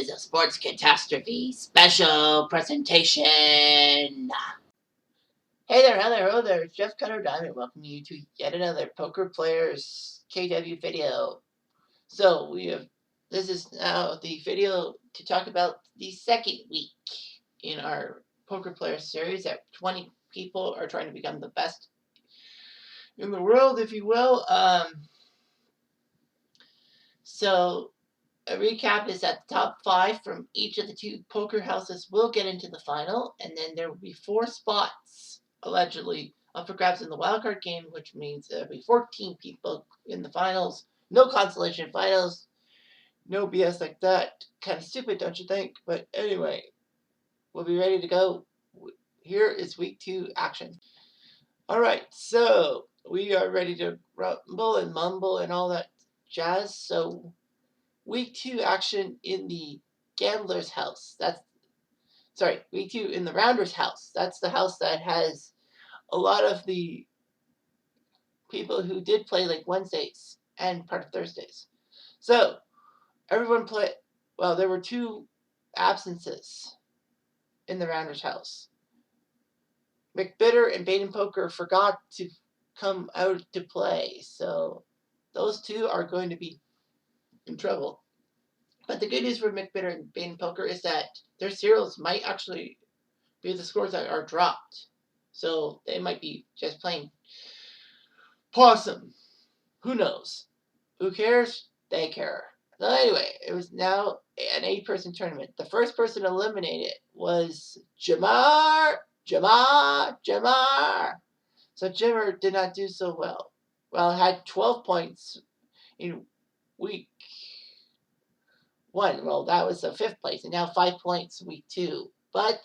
is a sports catastrophe special presentation. Hey there, hello there, it's Jeff Cutter Diamond welcoming you to yet another Poker Players KW video. So this is now the video to talk about the second week in our Poker Players series that 20 people are trying to become the best in the world, if you will. So a recap is that the top 5 from each of the 2 poker houses will get into the final, and then there will be 4 spots allegedly up for grabs in the wildcard game, which means there will be 14 people in the finals. No consolation finals, no BS like that. Kind of stupid, don't you think? But anyway, we'll be ready to go. Here is week 2 action. All right, so we are ready to rumble and mumble and all that jazz. So week 2 action in the gambler's house. Week 2 in the rounder's house. That's the house that has a lot of the people who did play like Wednesdays and part of Thursdays. So everyone played. Well, there were 2 absences in the rounder's house. McBitter and Baden Poker forgot to come out to play, so those 2 are going to be in trouble. But the good news for McBitter and Baden Poker is that their zeros might actually be the scores that are dropped. So they might be just playing possum. Who knows? Who cares? They care. So anyway, it was now an 8-person tournament. The first person eliminated was Jamar. So Jimmer did not do so well. Well, had 12 points in week 1. Well, that was the 5th place, and now 5 points week 2. But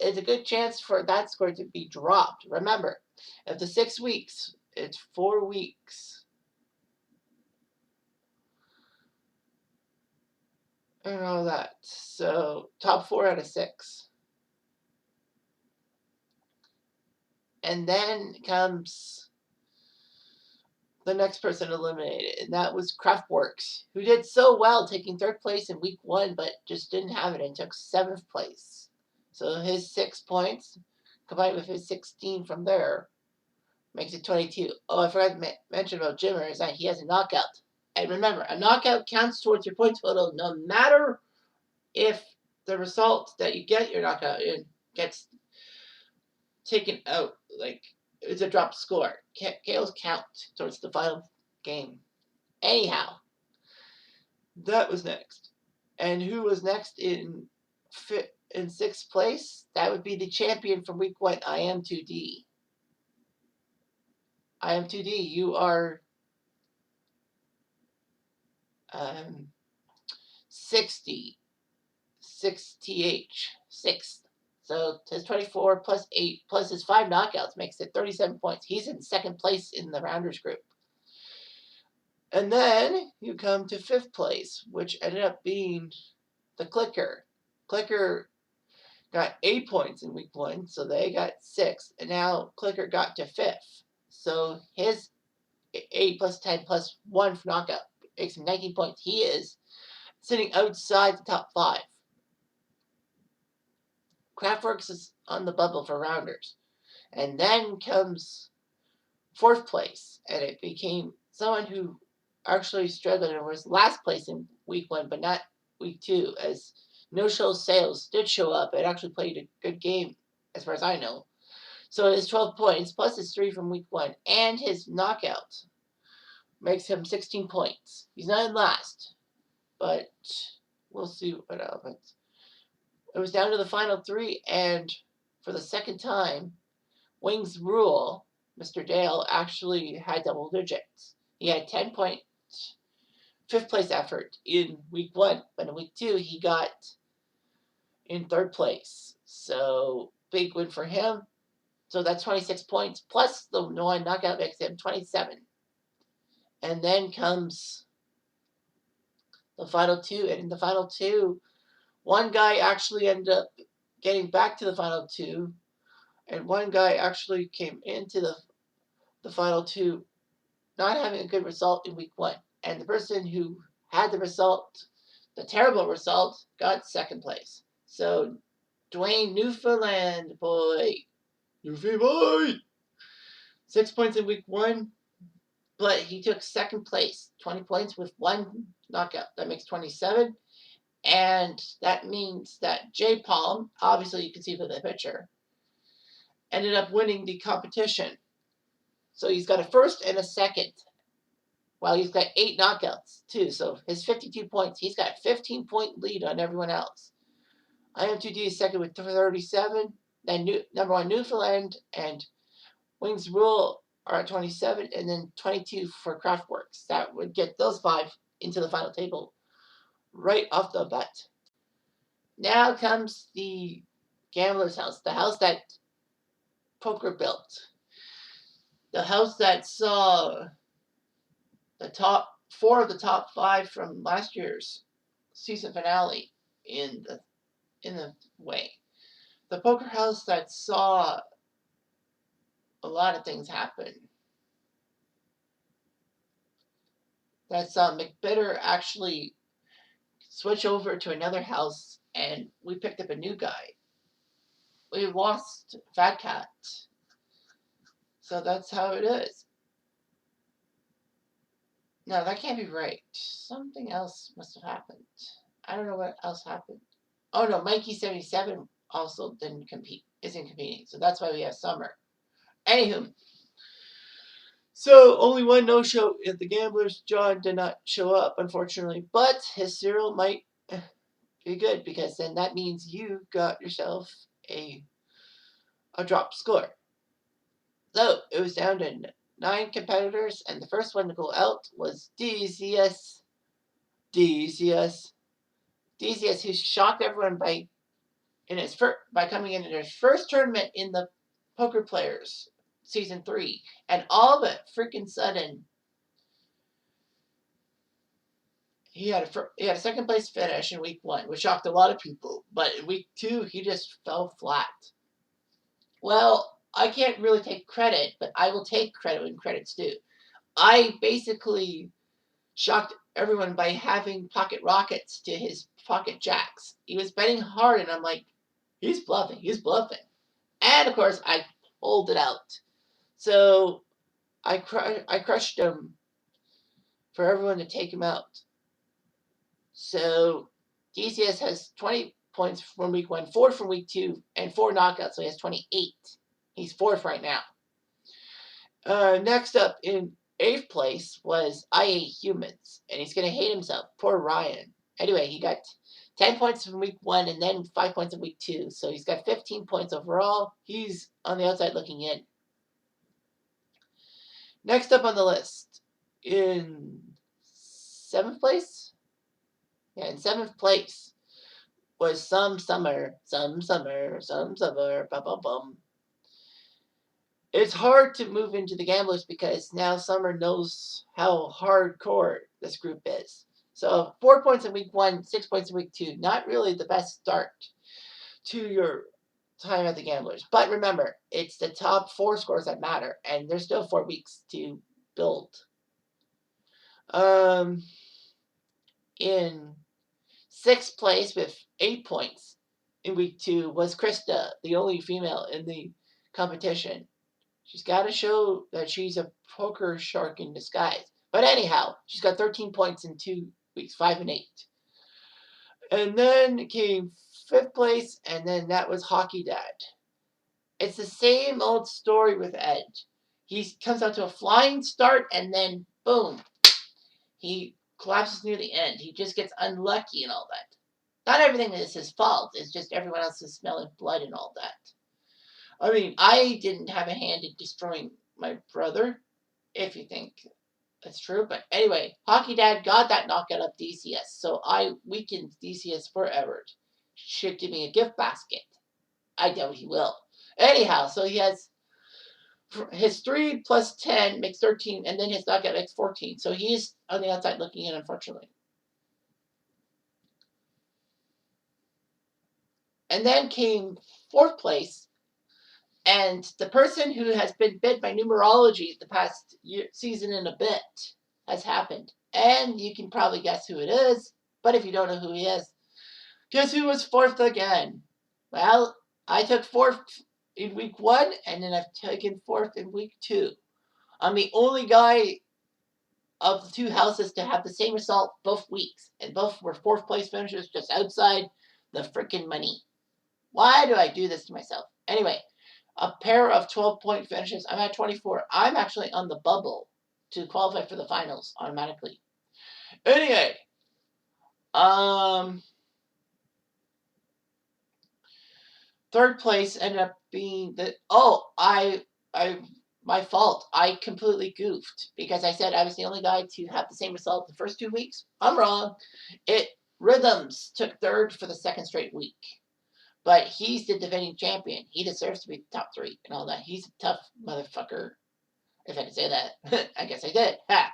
it's a good chance for that score to be dropped. Remember, if the 6 weeks, it's 4 weeks. And all that. So, top 4 out of 6. And then comes the next person eliminated, and that was Craftworks, who did so well, taking 3rd place in week 1, but just didn't have it and took 7th place. So his 6 points, combined with his 16 from there, makes it 22. Oh, I forgot to mention about Jimmer is that he has a knockout. And remember, a knockout counts towards your point total no matter if the result that you get your knockout in gets taken out. Like, it's a dropped score. KOs count towards the final game. Anyhow, that was next. And who was next in 6th place? That would be the champion from week 1, IM2D. IM2D, you are 60 th 6th. So his 24 plus 8 plus his 5 knockouts makes it 37 points. He's in 2nd place in the rounders group. And then you come to 5th place, which ended up being the Clicker. Clicker got 8 points in week 1, so they got 6, and now Clicker got to 5th. So his 8 plus 10 plus 1 for knockout makes him 19 points. He is sitting outside the top 5. Craftworks is on the bubble for rounders. And then comes 4th place, and it became someone who actually struggled and was last place in week 1, but not week 2, as no-show sales did show up and actually played a good game, as far as I know. So his 12 points, plus his 3 from week 1, and his knockout makes him 16 points. He's not in last, but we'll see what happens. It was down to the final 3, and for the second time, Wings Rule, Mr. Dale, actually had double digits. He had 10 point 5th place effort in week 1, but in week 2 he got in 3rd place. So big win for him. So that's 26 points plus the 1 knockout makes him 27. And then comes the final 2, and in the final 2, one guy actually ended up getting back to the final 2, and one guy actually came into the final 2 not having a good result in week 1. And the person who had the result the terrible result, got second place. So Dwayne Newfoundland boy, Newfie boy, 6 points in week 1, but he took second place, 20 points with 1 knockout. That makes 27. And that means that Jay Palm, obviously you can see from the picture, ended up winning the competition. So he's got a first and a second. Well, he's got 8 knockouts too. So his 52 points, he's got a 15-point lead on everyone else. IM2D is second with 37. Then number 1 Newfoundland and Wings Rule are at 27, and then 22 for Craftworks. That would get those 5 into the final table right off the bat. Now comes the gambler's house, the house that Poker built. The house that saw the top 4 of the top 5 from last year's season finale in the way. The poker house that saw a lot of things happen. That saw McBitter actually switch over to another house, and we picked up a new guy. We lost Fat Cat. So that's how it is. No, that can't be right. Something else must have happened. I don't know what else happened. Oh no, Mikey77 also didn't compete, isn't competing. So that's why we have Summer. Anywho, so only 1 no-show at the Gamblers. John did not show up, unfortunately. But his cereal might be good, because then that means you got yourself a drop score. So it was down to 9 competitors, and the first one to go out was DCS. DCS, who shocked everyone by coming in his first tournament in the Poker Players Season 3, and all of it freaking sudden he had a second place finish in week 1, which shocked a lot of people. But in week 2, he just fell flat. Well, I can't really take credit, but I will take credit when credit's due. I basically shocked everyone by having pocket rockets to his pocket jacks. He was betting hard, and I'm like, he's bluffing. And of course, I pulled it out. So I crushed him for everyone to take him out. So DCS has 20 points from week 1, 4 from week 2, and 4 knockouts, so he has 28. He's 4th right now. Next up in 8th place was I Hate Humans, and he's going to hate himself. Poor Ryan. Anyway, he got 10 points from week 1 and then 5 points in week 2, so he's got 15 points overall. He's on the outside looking in. Next up on the list, in 7th place? Yeah, in 7th place was Some Summer, bum, bum, bum. It's hard to move into the Gamblers because now Summer knows how hardcore this group is. So 4 points in week 1, 6 points in week 2. Not really the best start to your time at the Gamblers. But remember, it's the top 4 scores that matter, and there's still 4 weeks to build. In 6th place with 8 points in week 2 was Krista, the only female in the competition. She's got to show that she's a poker shark in disguise. But anyhow, she's got 13 points in 2 weeks, 5 and 8. And then came 5th place, and then that was Hockey Dad. It's the same old story with Ed. He comes out to a flying start, and then boom, he collapses near the end. He just gets unlucky and all that. Not everything is his fault. It's just everyone else is smelling blood and all that. I mean, I didn't have a hand in destroying my brother, if you think that's true. But anyway, Hockey Dad got that knockout of DCS, so I weakened DCS forever. Should give me a gift basket. I doubt he will. Anyhow, so he has his 3 plus 10 makes 13, and then his knockout makes 14. So he's on the outside looking in, unfortunately. And then came 4th place. And the person who has been bit by numerology the past season and a bit has happened. And you can probably guess who it is, But if you don't know who he is, guess who was fourth again? Well, I took fourth in week 1, and then I've taken fourth in week 2. I'm the only guy of the 2 houses to have the same result both weeks, and both were fourth place finishers, just outside the freaking money. Why do I do this to myself? Anyway, a pair of 12-point finishes. I'm at 24. I'm actually on the bubble to qualify for the finals automatically. Anyway, third place ended up being my fault. I completely goofed because I said I was the only guy to have the same result the first 2 weeks. I'm wrong. Rhythms took third for the second straight week. But he's the defending champion. He deserves to be top 3 and all that. He's a tough motherfucker. If I can say that. I guess I did. Ha!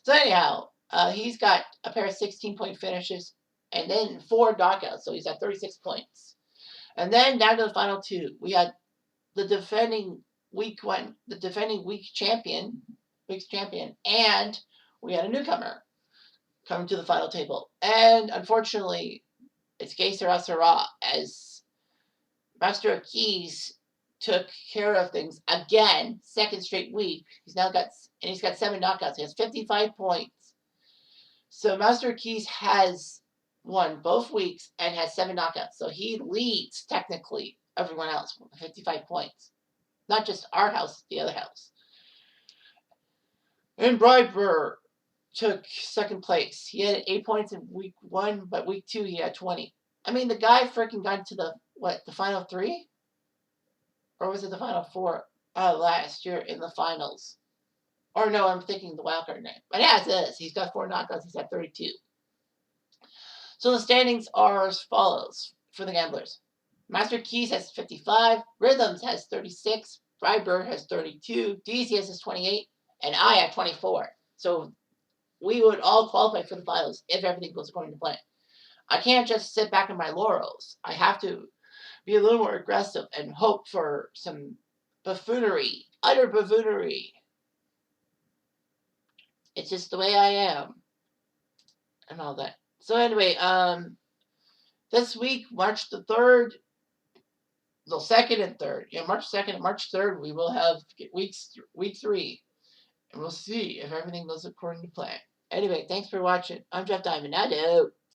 So anyhow, he's got a pair of 16-point finishes and then 4 knockouts. So he's at 36 points. And then down to the final 2. We had the defending week champion, and we had a newcomer coming to the final table. And unfortunately, it's Que Sera Sera, as Master of Keys took care of things again, second straight week. He's got 7 knockouts. He has 55 points. So Master of Keys has won both weeks and has 7 knockouts. So he leads technically everyone else with 55 points. Not just our house, the other house. And Bryber took second place. He had 8 points in week 1, but week 2 he had 20. I mean, the guy freaking got to the final 3? Or was it the final 4 last year in the finals? Or no, I'm thinking the wildcard name. But yeah, it is. He's got 4 knockouts. He's at 32. So the standings are as follows for the gamblers. Master Keys has 55. Rhythms has 36. Freiburg has 32. DCS has 28. And I have 24. So we would all qualify for the finals if everything goes according to plan. I can't just sit back on my laurels. I have to be a little more aggressive and hope for some buffoonery, utter buffoonery. It's just the way I am, and all that. So anyway, this week, March the 3rd, the 2nd and 3rd, March 2nd and March 3rd, we will have week 3, and we'll see if everything goes according to plan. Anyway, thanks for watching. I'm Jeff Diamond. I do.